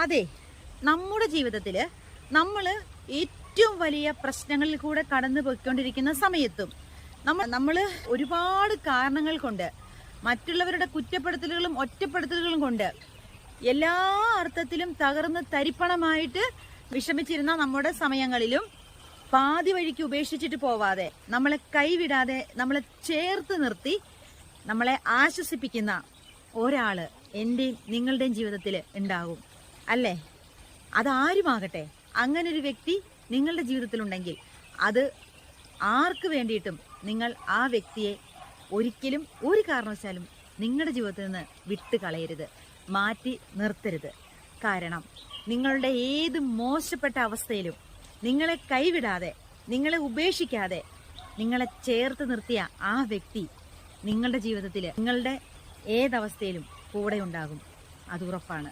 അതെ, നമ്മുടെ ജീവിതത്തിൽ നമ്മൾ ഏറ്റവും വലിയ പ്രശ്നങ്ങളിൽ കൂടെ കടന്നു പോയിക്കൊണ്ടിരിക്കുന്ന സമയത്തും നമ്മൾ ഒരുപാട് കാരണങ്ങൾ കൊണ്ട്, മറ്റുള്ളവരുടെ കുറ്റപ്പെടുത്തലുകളും ഒറ്റപ്പെടുത്തലുകളും കൊണ്ട് എല്ലാ അർത്ഥത്തിലും തകർന്ന് തരിപ്പണമായിട്ട് വിഷമിച്ചിരുന്ന നമ്മുടെ സമയങ്ങളിലും പാതി വഴിക്ക് ഉപേക്ഷിച്ചിട്ട് പോവാതെ, നമ്മളെ കൈവിടാതെ, നമ്മളെ ചേർത്ത് നിർത്തി നമ്മളെ ആശ്വസിപ്പിക്കുന്ന ഒരാള് എന്റെയും നിങ്ങളുടെയും ജീവിതത്തിൽ ഉണ്ടാകും അല്ലേ? അതാരുമാകട്ടെ, അങ്ങനെ ഒരു വ്യക്തി നിങ്ങളുടെ ജീവിതത്തിലുണ്ടെങ്കിൽ അത് ആർക്ക് വേണ്ടിയിട്ടും നിങ്ങൾ ആ വ്യക്തിയെ ഒരിക്കലും ഒരു കാരണവശാലും നിങ്ങളുടെ ജീവിതത്തിൽ നിന്ന് വിട്ട് കളയരുത്, മാറ്റി നിർത്തരുത്. കാരണം നിങ്ങളുടെ ഏത് മോശപ്പെട്ട അവസ്ഥയിലും നിങ്ങളെ കൈവിടാതെ, നിങ്ങളെ ഉപേക്ഷിക്കാതെ, നിങ്ങളെ ചേർത്ത് നിർത്തിയ ആ വ്യക്തി നിങ്ങളുടെ ജീവിതത്തിൽ നിങ്ങളുടെ ഏതവസ്ഥയിലും കൂടെ ഉണ്ടാകും. അത് ഉറപ്പാണ്.